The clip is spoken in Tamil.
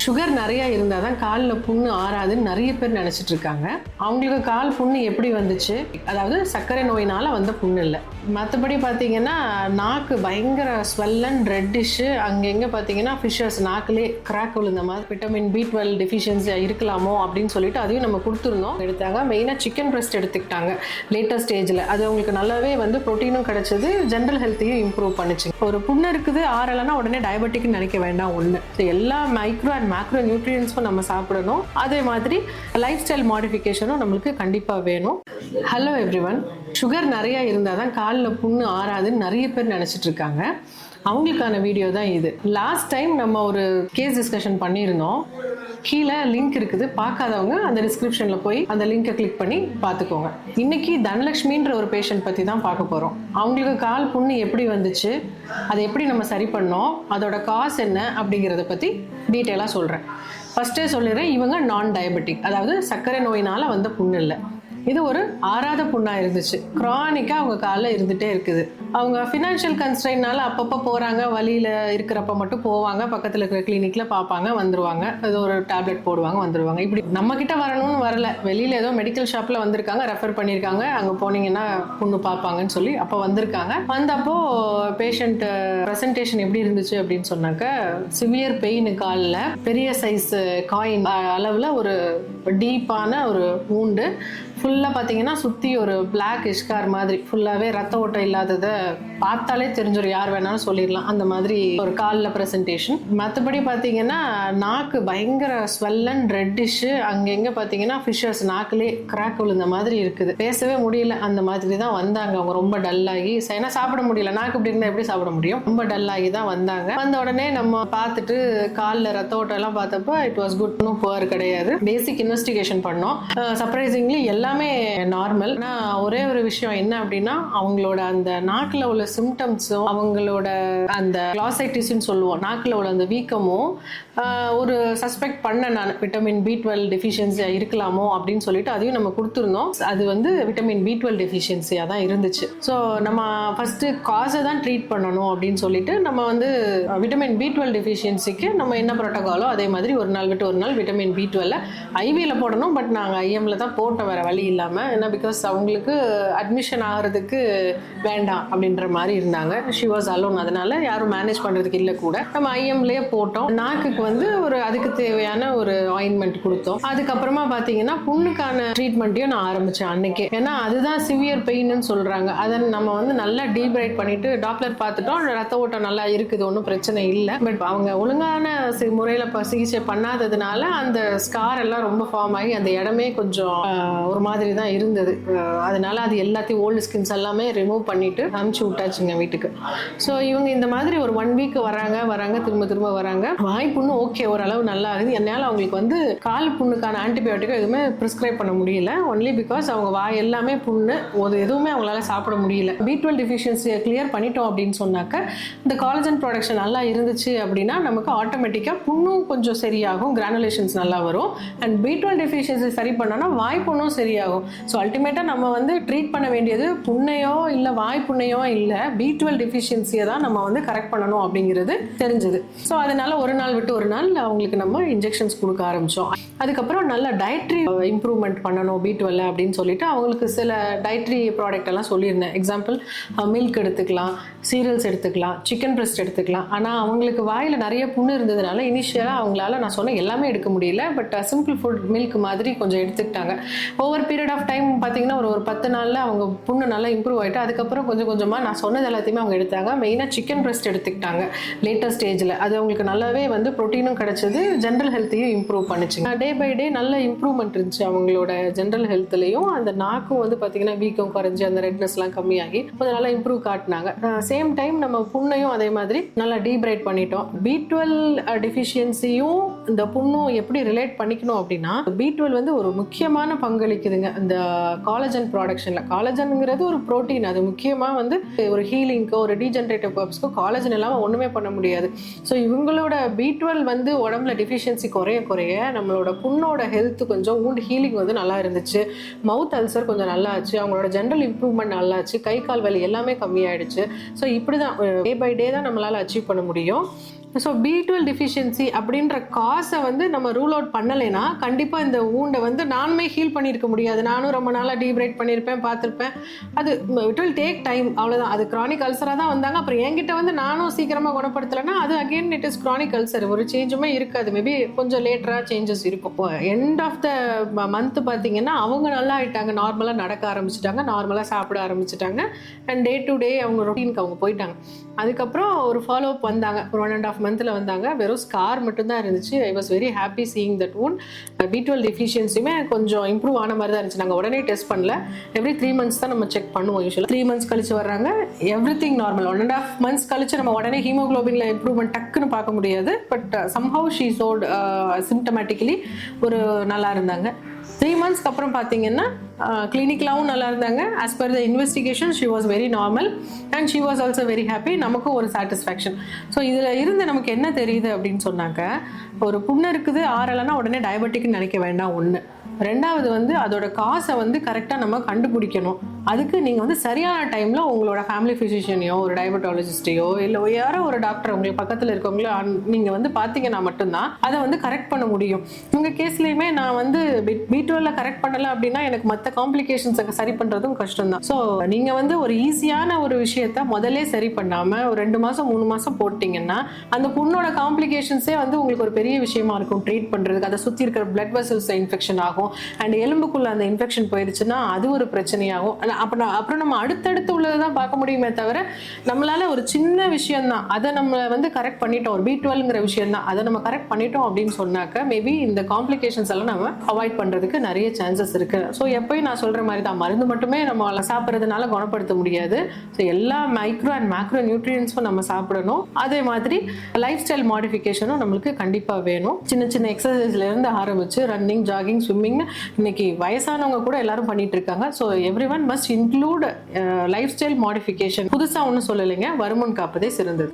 சுகர் நிறைய இருந்தால் தான் காலில் புண்ணு ஆறாதுன்னு நிறைய பேர் நினச்சிட்டு இருக்காங்க. அவங்களுக்கு கால் புண்ணு எப்படி வந்துச்சு, அதாவது சர்க்கரை நோயினால் வந்த புண்ணு இல்லை. மற்றபடி பார்த்தீங்கன்னா நாக்கு பயங்கர ஸ்வெல்லன் ரெட்டிஷு, அங்கெங்கே பார்த்தீங்கன்னா ஃபிஷர்ஸ், நாக்கிலே கிராக் விழுந்த மாதிரி விட்டமின் B12 டெஃபிஷியன்சியாக இருக்கலாமோ அப்படின்னு சொல்லிட்டு அதையும் நம்ம கொடுத்துருந்தோம். எடுத்தாங்க. மெயினாக சிக்கன் பிரெஸ்ட் எடுத்துக்கிட்டாங்க லேட்டஸ்ட் ஸ்டேஜில். அது அவங்களுக்கு நல்லாவே வந்து ப்ரோட்டீனும் கிடச்சிது, ஜென்ரல் ஹெல்த்தையும் இம்ப்ரூவ் பண்ணிச்சு. ஒரு புண்ணு இருக்குது ஆறலைன்னா உடனே டயபெட்டிக்னு நினைக்க வேண்டாம். ஒன்று, எல்லா மைக்ரோ அண்ட் மேக்ரோ நியூட்ரியன்ஸும் நம்ம சாப்பிடணும். அதே மாதிரி லைஃப் ஸ்டைல் மாடிஃபிகேஷனும் நம்மளுக்கு கண்டிப்பாக வேணும். Hello everyone. சுகர் நிறையா இருந்தால் தான் காலில் புண்ணு ஆறாதுன்னு நிறைய பேர் நினச்சிட்டு இருக்காங்க. அவங்களுக்கான வீடியோ தான் இது. லாஸ்ட் டைம் நம்ம ஒரு கேஸ் டிஸ்கஷன் பண்ணியிருந்தோம். கீழே லிங்க் இருக்குது, பார்க்காதவங்க அந்த டிஸ்கிரிப்ஷனில் போய் அந்த லிங்கை கிளிக் பண்ணி பார்த்துக்கோங்க. இன்னைக்கு தனலட்சுமின்ற ஒரு பேஷண்ட் பற்றி தான் பார்க்க போகிறோம். அவங்களுக்கு கால் புண்ணு எப்படி வந்துச்சு, அதை எப்படி நம்ம சரி பண்ணோம், அதோட காசு என்ன அப்படிங்கிறத பற்றி டீட்டெயிலாக சொல்கிறேன். ஃபஸ்ட்டே சொல்லிடுறேன், இவங்க நான் டயபெட்டிக், அதாவது சர்க்கரை நோயினால் வந்த புண்ணு இல்லை. இது ஒரு ஆறாத புண்ணாக இருந்துச்சு. க்ரானிக்காக அவங்க காலில் இருந்துகிட்டே இருக்குது. அவங்க ஃபினான்ஷியல் கன்ஸ்ட்ரெயின்னால அப்பப்போ போகிறாங்க, வழியில் இருக்கிறப்ப மட்டும் போவாங்க, பக்கத்தில் இருக்கிற கிளினிக்கில் பார்ப்பாங்க, வந்துடுவாங்க, ஏதோ ஒரு டேப்லெட் போடுவாங்க, வந்துடுவாங்க. இப்படி நம்மக்கிட்ட வரணும்னு வரல, வெளியில் ஏதோ மெடிக்கல் ஷாப்பில் வந்திருக்காங்க, ரெஃபர் பண்ணியிருக்காங்க, அங்கே போனீங்கன்னா புண்ணு பார்ப்பாங்கன்னு சொல்லி அப்போ வந்திருக்காங்க. வந்தப்போ பேஷண்ட் ப்ரெசன்டேஷன் எப்படி இருந்துச்சு அப்படின்னு சொன்னாக்க, சிவியர் பெயின், காலில் பெரிய சைஸ் காயின் அளவில் ஒரு டீப்பான ஒரு ஊண்டு, ஃபுல்லாக பார்த்தீங்கன்னா சுற்றி ஒரு பிளாக் இஷ்கார் மாதிரி, ஃபுல்லாகவே ரத்த ஓட்டம் இல்லாததை பார்த்தாலே தெரிஞ்சிடும், யார் வேணாலும் சொல்லிடலாம். அந்த மாதிரி ஒரு காலில் ப்ரெசன்டேஷன். மற்றபடி பார்த்தீங்கன்னா நாக்கு பயங்கர ஸ்வெல்லன் ரெட்டிஷு, அங்கெங்கே பார்த்தீங்கன்னா ஃபிஷர்ஸ், நாக்கிலே கிராக் விழுந்த மாதிரி இருக்குது. பேசவே முடியல, அந்த மாதிரி தான் வந்தாங்க. அவங்க ரொம்ப டல்லாகி, ஏன்னா சாப்பிட முடியல, நாக்கு இப்படி இருந்தால் எப்படி சாப்பிட முடியும், ரொம்ப டல்லாகி தான் வந்தாங்க. வந்த உடனே நம்ம பார்த்துட்டு காலில் ரத்த ஓட்டம் எல்லாம் பார்த்தப்போ இட் வாஸ் குட், இன்னும் புவர் கிடையாது. பேசிக் இன்வெஸ்டிகேஷன் பண்ணோம். சர்ப்ரைசிங்லி எல்லாமே நார்மல். ஆனால் ஒரே ஒரு விஷயம் என்ன அப்படின்னா, அவங்களோட அந்த நாக்கில் உள்ள சிம்டம்ஸும் அவங்களோட அந்த கிளாசைட்டிஸ்ன்னு சொல்லுவோம், நாக்கில் உள்ள அந்த வீக்கமும் ஒரு சஸ்பெக்ட் பண்ண நான் விட்டமின் B12 டெஃபிஷியன்சியாக இருக்கலாமோ அப்படின்னு சொல்லிட்டு அதையும் நம்ம கொடுத்துருந்தோம். அது வந்து விட்டமின் B12 டெஃபிஷியன்சியாக தான் இருந்துச்சு. ஸோ நம்ம ஃபஸ்ட்டு காசை தான் ட்ரீட் பண்ணணும் அப்படின்னு சொல்லிட்டு நம்ம வந்து விட்டமின் B12 டெஃபிஷியன்சிக்கு நம்ம என்ன ப்ரோட்டோகாலோ அதே மாதிரி ஒரு நாள் விட்டு ஒரு நாள் விட்டமின் B12 ஐவியில் போடணும். பட் நாங்கள் IMல தான் போட்டோம், வேறு வழி இல்லாமல். ஏன்னா பிகாஸ் அவங்களுக்கு அட்மிஷன் ஆகிறதுக்கு வேண்டாம் அப்படின்ற மாதிரி இருந்தாங்க. ஷி வாஸ் அலோன், அதனால யாரும் மேனேஜ் பண்ணுறதுக்கு இல்லை கூட. நம்ம IMலேயே போட்டோம். நாக்குக்கு வந்து ஒரு அதுக்கு தேவையான ஒரு ஆயின்மெண்ட் கொடுத்தோம். அதுக்கப்புறமா பார்த்தீங்கன்னா புண்ணுக்கான ட்ரீட்மெண்ட்டையும் நான் ஆரம்பித்தேன் அன்னைக்கே. ஏன்னா அதுதான் சிவியர் பெயின்னு சொல்கிறாங்க. அதை நம்ம வந்து நல்லா டீப்ரைட் பண்ணிட்டு டாக்டர் பார்த்துட்டோம், ரத்த ஓட்டம் நல்லா இருக்குது, ஒன்றும் பிரச்சனை இல்லை. பட் அவங்க ஒழுங்கான முறையில் சிகிச்சை பண்ணாததுனால அந்த ஸ்கார் எல்லாம் ரொம்ப ஃபார்ம் ஆகி அந்த இடமே கொஞ்சம் ஒரு மாதிரி தான் இருந்தது. அதனால அது எல்லாத்தையும் ஓல்டு ஸ்கின்ஸ் எல்லாமே ரிமூவ் பண்ணிட்டு அனுப்பிச்சு விட்டாச்சுங்க வீட்டுக்கு. ஸோ இவங்க இந்த மாதிரி ஒரு 1 வீக் வராங்க, திரும்ப வராங்க. வாய் புண்ணு ஓகே, ஓரளவு நல்லா இருக்குது. என்னால் அவங்களுக்கு வந்து கால் புண்ணுக்கான ஆன்டிபயோட்டிக்கோ எதுவுமே ப்ரிஸ்கிரைப் பண்ண முடியல. ஒன்லி பிகாஸ் அவங்க வாய் எல்லாமே புண்ணு, எதுவுமே அவங்களால சாப்பிட முடியல. B12 டெஃபிஷியன்சியை கிளியர் பண்ணிட்டோம் அப்படின்னு சொன்னாக்க, இந்த காலஜன் ப்ரொடக்ஷன் நல்லா இருந்துச்சு அப்படின்னா நமக்கு ஆட்டோமேட்டிக்காக புண்ணும் கொஞ்சம் சரியாகும், கிரானுலேஷன்ஸ் நல்லா வரும். அண்ட் B12 டெஃபிஷியன்சி சரி பண்ணோன்னா வாய் புண்ணும் சரியாகும். ஸோ அல்டிமேட்டாக நம்ம வந்து ட்ரீட் பண்ண வேண்டியது புண்ணையோ இல்லை வாய் புண்ணையோ இல்லை, B12 டெஃபிஷியன்சியை தான் நம்ம வந்து கரெக்ட் பண்ணணும் அப்படிங்கிறது தெரிஞ்சுது. ஸோ அதனால ஒரு நாள் விட்டு ஒரு நாள் அவங்களுக்கு நம்ம இன்ஜெக்ஷன்ஸ் கொடுக்க ஆரம்பித்தோம். அதுக்கப்புறம் நல்ல டயட்ரி இம்ப்ரூவ்மெண்ட் பண்ணணும் B12 அப்படின்னு சொல்லிட்டு அவங்களுக்கு சில டயட்ரி ப்ராடக்ட் எல்லாம் சொல்லியிருந்தேன். எக்ஸாம்பிள், மில்க் எடுத்துக்கலாம், சீரியல்ஸ் எடுத்துக்கலாம், சிக்கன் பிரெஸ்ட் எடுத்துக்கலாம். ஆனால் அவங்களுக்கு வாயில் நிறைய புண்ணு இருந்ததுனால இனிஷியலாக அவங்களால நான் சொன்ன எல்லாமே எடுக்க முடியல. பட் சிம்பிள் ஃபுட் மில்க் மாதிரி கொஞ்சம் எடுத்துக்கிட்டாங்க. ஓவர் பீரியட் ஆஃப் டைம் பார்த்தீங்கன்னா ஒரு 10 நாளில் அவங்க புண்ணு நல்லா இம்ப்ரூவ் ஆகிட்டு அதுக்கப்புறம் கொஞ்சம் கொஞ்சமாக நான் சொன்னது எல்லாத்தையுமே அவங்க எடுத்தாங்க. மெயினாக சிக்கன் பிரெஸ்ட் எடுத்துக்கிட்டாங்க லேட்டஸ்ட் ஸ்டேஜில். அது அவங்களுக்கு நல்லாவே வந்து ப்ரோட்டீனும் கிடச்சிது, ஜென்ரல் ஹெல்த்தையும் இம்ப்ரூவ் பண்ணிச்சுங்க. டே பை டே நல்ல இம்ப்ரூவ்மெண்ட் இருந்துச்சு அவங்களோட ஜென்ரல் ஹெல்த்லையும். அந்த நாக்கும் வந்து பார்த்தீங்கன்னா வீக்கம் குறைஞ்சி அந்த ரெட்னஸ்லாம் கம்மியாகி கொஞ்சம் நல்லா இம்ப்ரூவ் காட்டினாங்க. சேம் டைம் நம்ம புண்ணையும் அதே மாதிரி நல்லா டீப்ரைட் பண்ணிட்டோம். B12 டெஃபிஷியன்சியும் இந்த புண்ணும் எப்படி ரிலேட் பண்ணிக்கணும் அப்படின்னா, B12 வந்து ஒரு முக்கியமான பங்களிக்குதுங்க இந்த காலஜன் ப்ராடக்ஷனில். காலஜனுங்கிறது ஒரு ப்ரோட்டீன், அது முக்கியமாக வந்து ஒரு ஹீலிங்க்கோ ஒரு டீஜென்ரேட்டிவ் பர்பஸ்க்கோ காலஜன் இல்லாமல் ஒன்றுமே பண்ண முடியாது. ஸோ இவங்களோட B12 வந்து உடம்புல டிஃபிஷியன்சி குறைய நம்மளோட புண்ணோட ஹெல்த் கொஞ்சம் wound ஹீலிங் வந்து நல்லா இருந்துச்சு. மவுத் அல்சர் கொஞ்சம் நல்லா ஆச்சு, அவங்களோட ஜென்ரல் இம்ப்ரூவ்மெண்ட் நல்லா ஆச்சு, கை கால் வலி எல்லாமே கம்மியாயிடுச்சு. ஸோ இப்படி தான் டே பை டே தான் நம்மளால் அச்சீவ் பண்ண முடியும். ஸோ B12 டெஃபிஷியன்சி அப்படின்ற காசை வந்து நம்ம ரூல் அவுட் பண்ணலைன்னா கண்டிப்பாக இந்த ஊண்டை வந்து நானுமே ஹீல் பண்ணியிருக்க முடியாது. நானும் ரொம்ப நாளாக டீப்ரைட் பண்ணியிருப்பேன், பார்த்துருப்பேன். அது இட் வில் டேக் டைம், அவ்வளோதான். அது க்ரானிக் அல்சராக தான் வந்தாங்க. அப்புறம் என்கிட்ட வந்து நானும் சீக்கிரமாக குணப்படுத்தலைன்னா அது again it is chronic ulcer. ஒரு சேஞ்சுமே இருக்காது, மேபி கொஞ்சம் லேட்டராக சேஞ்சஸ் இருக்கும். எண்ட் ஆஃப் த மந்த் பார்த்தீங்கன்னா அவங்க நல்லா ஆகிட்டாங்க, நார்மலாக நடக்க ஆரம்பிச்சிட்டாங்க, நார்மலாக சாப்பிட ஆரம்பிச்சிட்டாங்க. அண்ட் டே டு டே அவங்க ரொட்டீனுக்கு அவங்க போயிட்டாங்க. அதுக்கப்புறம் ஒரு ஃபாலோ அப் வந்தாங்க, ஒரு 1.5 மந்த்தில் வந்தாங்க. வெறும் ஸ்கார் மட்டும்தான் இருந்துச்சு. I was very happy seeing that wound. B12 டெஃபிஷியன்சியுமே கொஞ்சம் இம்ப்ரூவ் ஆன மாதிரி தான் இருந்துச்சு. நாங்கள் உடனே டெஸ்ட் பண்ணல, எவ்ரி 3 months தான் நம்ம செக் பண்ணுவோம். யூஸ்வலாக 3 months கழிச்சு வர்றாங்க, எவ்ரி திங் நார்மல். 1.5 months கழிச்சு நம்ம உடனே ஹீமோக்ளோபின்ல இம்ப்ரூவ்மெண்ட் டக்குன்னு பார்க்க முடியாது. பட் சம்ஹவ் ஷீ ஷோட் சிம்டமேட்டிக்கலி ஒரு நல்லா இருந்தாங்க. 3 months அப்புறம் பார்த்தீங்கன்னா கிளினிக்லாவும் நல்லா இருந்தாங்க. As per the investigation she was very normal and she was also very happy. நமக்கும் ஒரு சாட்டிஸ்ஃபேக்ஷன். ஸோ இதில் இருந்து நமக்கு என்ன தெரியுது அப்படின்னு சொன்னாக்க, ஒரு புண்ணு இருக்குது ஆறலைன்னா உடனே டயபெட்டிக்னு நினைக்க வேண்டாம். ஒன்று. ரெண்டாவது வந்து அதோட காசை வந்து கரெக்டாக நம்ம கண்டுபிடிக்கணும். அதுக்கு நீங்கள் வந்து சரியான டைமில் உங்களோட ஃபேமிலி ஃபிசிஷியனையோ ஒரு டயபெட்டாலஜிஸ்டையோ இல்லை யாரோ ஒரு டாக்டர் உங்களுக்கு பக்கத்தில் இருக்கவங்களோ நீங்கள் வந்து பார்த்தீங்கன்னா மட்டும்தான் அதை வந்து கரெக்ட் பண்ண முடியும். உங்கள் கேஸ்லேயுமே நான் வந்து B12 கரெக்ட் பண்ணலை அப்படின்னா எனக்கு மற்ற காம்ப்ளிகேஷன்ஸை சரி பண்ணுறதும் கஷ்டம்தான். ஸோ நீங்கள் வந்து ஒரு ஈஸியான ஒரு விஷயத்த முதல்ல சரி பண்ணாமல் ஒரு 2 மாதம் 3 மாதம் போட்டிங்கன்னா அந்த புண்ணோட காம்ப்ளிகேஷன்ஸே வந்து உங்களுக்கு ஒரு பெரிய விஷயமா இருக்கும் ட்ரீட் பண்ணுறதுக்கு. அதை சுற்றி இருக்கிற பிளட் வெசல்ஸ் இன்ஃபெக்ஷன் ஆகும். அண்ட் எலும்புக்குள்ள அந்த இன்ஃபெக்ஷன் போயிடுச்சுன்னா அது ஒரு பிரச்சனையாகும். அப்புறம் நம்ம அடுத்தடுத்து உள்ளதை தான் பார்க்க முடியுமே தவிர நம்மளால ஒரு சின்ன விஷயம் தான் அதை நம்ம வந்து கரெக்ட் பண்ணிட்டோம், ஒரு B12ங்கிற விஷயம் தான் அதை நம்ம கரெக்ட் பண்ணிட்டோம் அப்படின்னு சொன்னாக்க மேபி இந்த காம்ப்ளிகேஷன்ஸ் எல்லாம் நம்ம அவாய்ட் பண்றதுக்கு நிறைய சான்சஸ் இருக்கு. ஸோ எப்பயும் நான் சொல்ற மாதிரி தான், மருந்து மட்டுமே நம்ம சாப்பிட்றதுனால குணப்படுத்த முடியாது. ஸோ எல்லா மைக்ரோ அண்ட் மேக்ரோ நியூட்ரியன்ஸும் நம்ம சாப்பிடணும். அதே மாதிரி லைஃப் ஸ்டைல் மாடிஃபிகேஷனும் நம்மளுக்கு கண்டிப்பா வேணும். சின்ன சின்ன எக்ஸசைஸ்ல இருந்து ஆரம்பிச்சு ரன்னிங், ஜாகிங், ஸ்விம்மிங் இன்னைக்கு வயசானவங்க கூட எல்லாரும் பண்ணிட்டு இருக்காங்க. So every one must include life style modification. புதுசா ஒன்றும் சொல்லலைங்க, வருமுன் காப்பதே சிறந்தது.